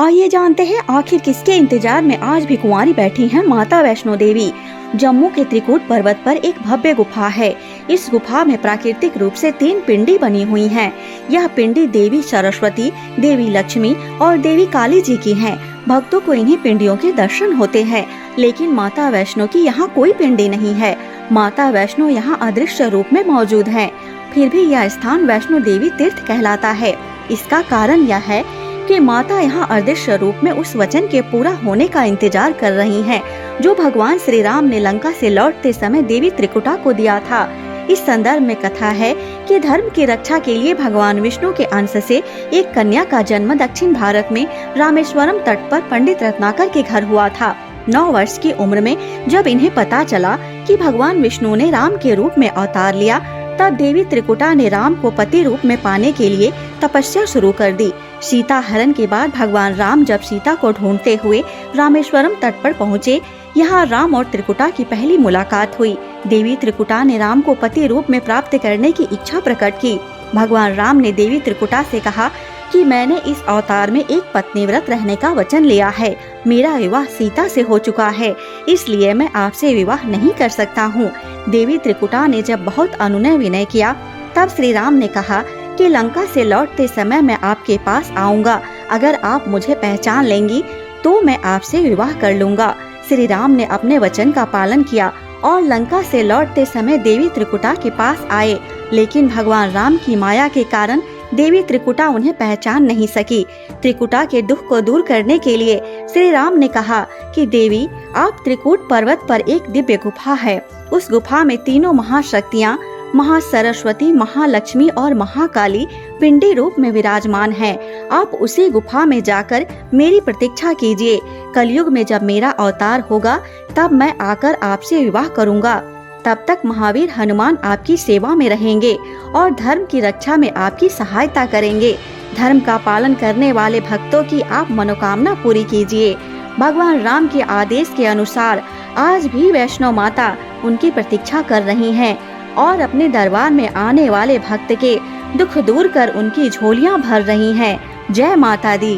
आइए जानते हैं आखिर किसके इंतजार में आज भी कुंवारी बैठी हैं माता वैष्णो देवी। जम्मू के त्रिकूट पर्वत पर एक भव्य गुफा है। इस गुफा में प्राकृतिक रूप से 3 पिंडी बनी हुई हैं। यह पिंडी देवी सरस्वती, देवी लक्ष्मी और देवी काली जी की हैं। भक्तों को इन्हीं पिंडियों के दर्शन होते हैं, लेकिन माता वैष्णो की यहाँ कोई पिंडी नहीं है। माता वैष्णो यहाँ अदृश्य रूप में मौजूद है। फिर भी यह स्थान वैष्णो देवी तीर्थ कहलाता है। इसका कारण यह है कि माता यहाँ अदृश्य रूप में उस वचन के पूरा होने का इंतजार कर रही हैं, जो भगवान श्री राम ने लंका से लौटते समय देवी त्रिकुटा को दिया था। इस संदर्भ में कथा है कि धर्म की रक्षा के लिए भगवान विष्णु के अंश से एक कन्या का जन्म दक्षिण भारत में रामेश्वरम तट पर पंडित रत्नाकर के घर हुआ था। 9 वर्ष की उम्र में जब इन्हें पता चला कि भगवान विष्णु ने राम के रूप में अवतार लिया, तब देवी त्रिकुटा ने राम को पति रूप में पाने के लिए तपस्या शुरू कर दी। सीता हरण के बाद भगवान राम जब सीता को ढूंढते हुए रामेश्वरम तट पर पहुँचे, यहाँ राम और त्रिकुटा की पहली मुलाकात हुई। देवी त्रिकुटा ने राम को पति रूप में प्राप्त करने की इच्छा प्रकट की। भगवान राम ने देवी त्रिकुटा से कहा कि मैंने इस अवतार में एक पत्नी व्रत रहने का वचन लिया है। मेरा विवाह सीता से हो चुका है, इसलिए मैं आपसे विवाह नहीं कर सकता हूँ। देवी त्रिकुटा ने जब बहुत अनुनय विनय किया, तब श्री राम ने कहा कि लंका से लौटते समय मैं आपके पास आऊँगा। अगर आप मुझे पहचान लेंगी तो मैं आपसे विवाह कर लूँगा। श्री राम ने अपने वचन का पालन किया और लंका से लौटते समय देवी त्रिकुटा के पास आए, लेकिन भगवान राम की माया के कारण देवी त्रिकुटा उन्हें पहचान नहीं सकी। त्रिकुटा के दुख को दूर करने के लिए श्री राम ने कहा कि देवी, आप त्रिकूट पर्वत पर एक दिव्य गुफा है। उस गुफा में तीनों महाशक्तियाँ महासरस्वती, महालक्ष्मी और महाकाली पिंडी रूप में विराजमान हैं। आप उसी गुफा में जाकर मेरी प्रतीक्षा कीजिए। कलयुग में जब मेरा अवतार होगा, तब मैं आकर आपसे विवाह करूंगा। तब तक महावीर हनुमान आपकी सेवा में रहेंगे और धर्म की रक्षा में आपकी सहायता करेंगे। धर्म का पालन करने वाले भक्तों की आप मनोकामना पूरी कीजिए। भगवान राम के आदेश के अनुसार आज भी वैष्णो माता उनकी प्रतीक्षा कर रही हैं और अपने दरबार में आने वाले भक्त के दुख दूर कर उनकी झोलियां भर रही हैं। जय माता दी।